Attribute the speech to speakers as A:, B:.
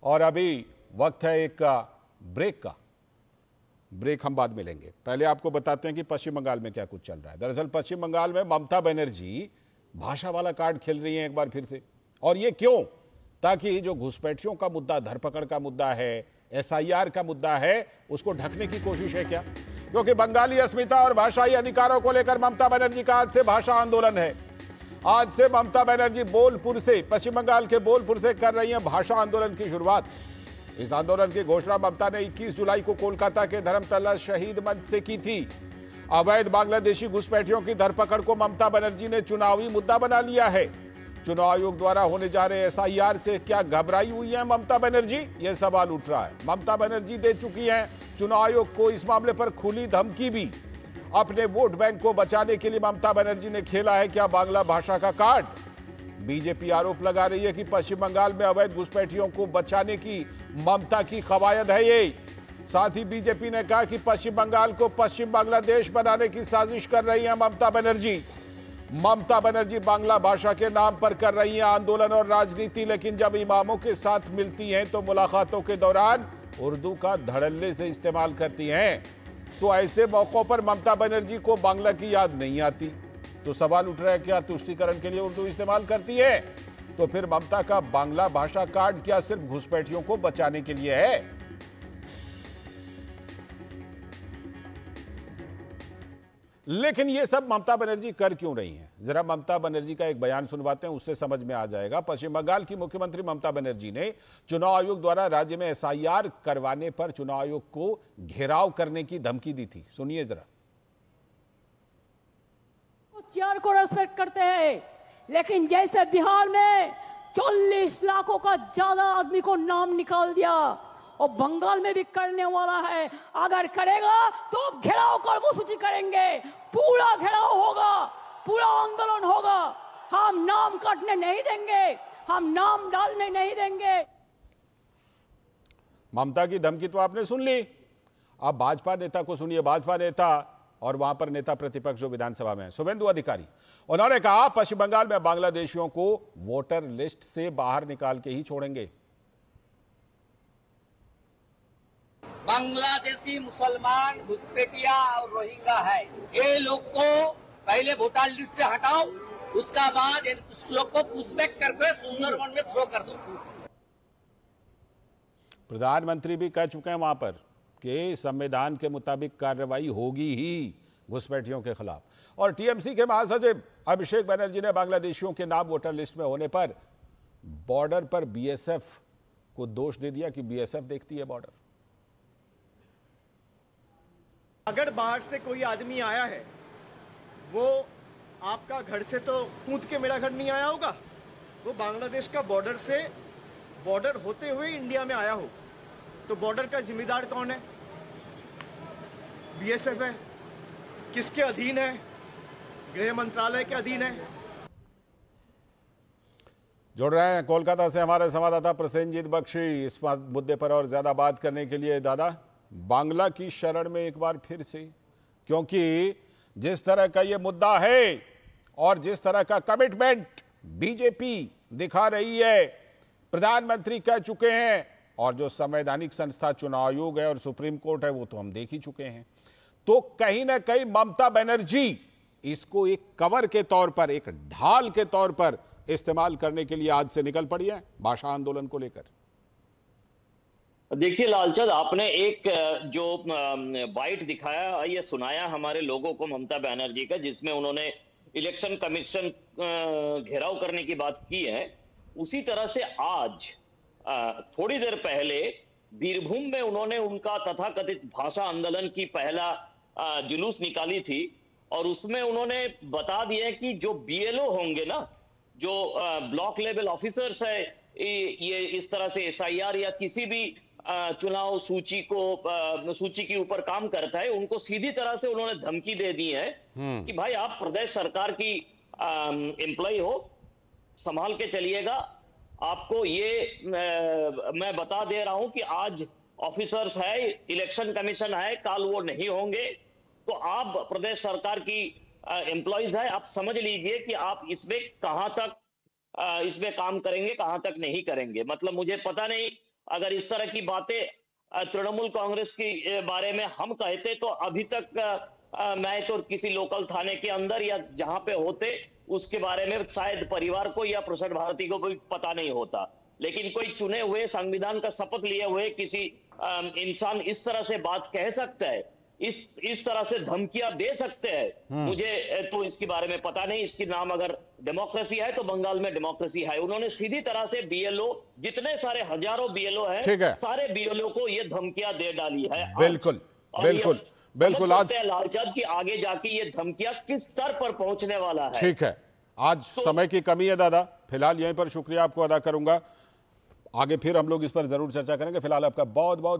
A: और अभी वक्त है एक ब्रेक का। ब्रेक हम बाद में लेंगे। पहले आपको बताते हैं कि पश्चिम बंगाल में क्या कुछ चल रहा है। दरअसल पश्चिम बंगाल में ममता बनर्जी भाषा वाला कार्ड खेल रही हैं एक बार फिर से। और ये क्यों? ताकि जो घुसपैठियों का मुद्दा, धरपकड़ का मुद्दा है, एसआईआर का मुद्दा है, उसको ढकने की कोशिश है क्या? क्योंकि बंगाली अस्मिता और भाषाई अधिकारों को लेकर ममता बनर्जी का आज से भाषा आंदोलन है। आज से ममता बनर्जी बोलपुर से, पश्चिम बंगाल के बोलपुर से कर रही हैं भाषा आंदोलन की शुरुआत। इस आंदोलन की घोषणा ममता ने 21 जुलाई को कोलकाता के धर्मतला शहीद मंच से की थी। अवैध बांग्लादेशी घुसपैठियों की धरपकड़ को ममता बनर्जी ने चुनावी मुद्दा बना लिया है। चुनाव आयोग द्वारा होने जा रहे एसआईआर से क्या घबराई हुई है ममता बनर्जी? यह सवाल उठ रहा है। ममता बनर्जी दे चुकी हैं चुनाव आयोग को इस मामले पर खुली धमकी भी। अपने वोट बैंक को बचाने के लिए ममता बनर्जी ने खेला है क्या बांग्ला भाषा का कार्ड? बीजेपी आरोप लगा रही है कि पश्चिम बंगाल में अवैध घुसपैठियों को बचाने की ममता की कवायद है ये। साथ ही बीजेपी ने कहा कि पश्चिम बंगाल को पश्चिम बांग्लादेश बनाने की साजिश कर रही है ममता बनर्जी। ममता बनर्जी बांग्ला भाषा के नाम पर कर रही है आंदोलन और राजनीति, लेकिन जब इमामों के साथ मिलती हैं तो मुलाकातों के दौरान उर्दू का धड़ल्ले से इस्तेमाल करती हैं। तो ऐसे मौकों पर ममता बनर्जी को बांग्ला की याद नहीं आती। तो सवाल उठ रहा है क्या तुष्टीकरण के लिए उर्दू इस्तेमाल करती है? तो फिर ममता का बांग्ला भाषा कार्ड क्या सिर्फ घुसपैठियों को बचाने के लिए है? लेकिन ये सब ममता बनर्जी कर क्यों रही हैं? जरा ममता बनर्जी का एक बयान सुनवाते हैं, उससे समझ में आ जाएगा। पश्चिम बंगाल की मुख्यमंत्री ममता बनर्जी ने चुनाव आयोग द्वारा राज्य में एसआईआर करवाने पर चुनाव आयोग को घेराव करने की धमकी दी थी। सुनिए जरा।
B: चेयर को रेस्पेक्ट करते हैं, लेकिन जैसे बिहार में 40 लाखों का ज्यादा आदमी को नाम निकाल दिया और बंगाल में भी करने वाला है। अगर करेगा तो घेराव कर्मसूची करेंगे, पूरा घेराव होगा, पूरा आंदोलन होगा। हम नाम काटने नहीं देंगे, हम नाम डालने नहीं देंगे।
A: ममता की धमकी तो आपने सुन ली। अब भाजपा नेता को सुनिए। भाजपा नेता और वहां पर नेता प्रतिपक्ष जो विधानसभा में है, शुभेंदु अधिकारी, उन्होंने कहा पश्चिम बंगाल में बांग्लादेशियों को वोटर लिस्ट से बाहर निकाल के ही छोड़ेंगे।
C: बांग्लादेशी मुसलमान घुसपैठिया और रोहिंग्या है, ये लोग को पहले वोटर लिस्ट से हटाओ, उसका बाद उस लोग को पुशबैक करके सुंदरवन में थ्रो कर दो।
A: प्रधानमंत्री भी कह चुके हैं वहां पर कि संविधान के मुताबिक कार्रवाई होगी ही घुसपैठियों के खिलाफ। और टीएमसी के महासचिव अभिषेक बनर्जी ने बांग्लादेशियों के नाम वोटर लिस्ट में होने पर बॉर्डर पर बीएसएफ को दोष दे दिया कि बीएसएफ देखती है बॉर्डर।
D: अगर बाहर से कोई आदमी आया है, वो आपका घर से तो कूद के मेरा घर नहीं आया होगा, वो बांग्लादेश का बॉर्डर होते हुए इंडिया में आया हो, तो बॉर्डर का जिम्मेदार कौन है? बीएसएफ है। किसके अधीन है? गृह मंत्रालय के अधीन है।
A: जुड़ रहे हैं कोलकाता से हमारे संवाददाता प्रसेनजीत बख्शी इस मुद्दे पर और ज्यादा बात करने के लिए। दादा, बांग्ला की शरण में एक बार फिर से, क्योंकि जिस तरह का ये मुद्दा है और जिस तरह का कमिटमेंट बीजेपी दिखा रही है, प्रधानमंत्री कह चुके हैं, और जो संवैधानिक संस्था चुनाव आयोग है और सुप्रीम कोर्ट है वो तो हम देख ही चुके हैं। तो कहीं ना कहीं ममता बनर्जी इसको एक कवर के तौर पर, एक ढाल के तौर पर इस्तेमाल करने के लिए आज से निकल पड़ी है भाषा आंदोलन को लेकर।
E: देखिए लालचंद, आपने एक जो बाइट दिखाया, ये सुनाया हमारे लोगों को ममता बनर्जी का, जिसमें उन्होंने इलेक्शन कमीशन घेराव करने की बात की है। उसी तरह से आज थोड़ी देर पहले बीरभूम में उन्होंने उनका तथाकथित भाषा आंदोलन की पहला जुलूस निकाली थी, और उसमें उन्होंने बता दिया कि जो बीएलओ होंगे ना, जो ब्लॉक लेवल ऑफिसर्स है, ये इस तरह से एसआईआर या किसी भी चुनाव सूची के ऊपर काम करता है, उनको सीधी तरह से उन्होंने धमकी दे दी है कि भाई आप प्रदेश सरकार की एम्प्लॉय हो, संभाल के चलिएगा। आपको ये मैं बता दे रहा हूं कि आज ऑफिसर्स है, इलेक्शन कमीशन है, कल वो नहीं होंगे, तो आप प्रदेश सरकार की एम्प्लॉयज है, आप समझ लीजिए कि आप इसमें कहां तक इसमें काम करेंगे, कहां तक नहीं करेंगे। मतलब मुझे पता नहीं अगर इस तरह की बातें तृणमूल कांग्रेस के बारे में हम कहते तो अभी तक मैं तो किसी लोकल थाने के अंदर या जहां पे होते उसके बारे में शायद परिवार को या प्रसार भारती को भी पता नहीं होता। लेकिन कोई चुने हुए संविधान का शपथ लिए हुए किसी इंसान इस तरह से बात कह सकता है, इस तरह से धमकियां दे सकते हैं, मुझे तो इसके बारे में पता नहीं। इसकी नाम अगर डेमोक्रेसी है तो बंगाल में डेमोक्रेसी है। उन्होंने सीधी तरह से बीएलओ, जितने सारे हजारों बीएलओ
A: ठीक है।
E: हैं, सारे बीएलओ को ये धमकियां दे डाली है आज।
A: बिल्कुल
E: और
A: बिल्कुल
E: ये
A: बिल्कुल।
E: समझ
A: आज
E: सकते हैं लालचंद की आगे जाके ये धमकियां किस स्तर पर पहुंचने वाला है।
A: ठीक है, आज समय की कमी है दादा, फिलहाल यहीं पर शुक्रिया आपको अदा करूंगा। आगे फिर हम लोग इस पर जरूर चर्चा करेंगे। फिलहाल आपका बहुत बहुत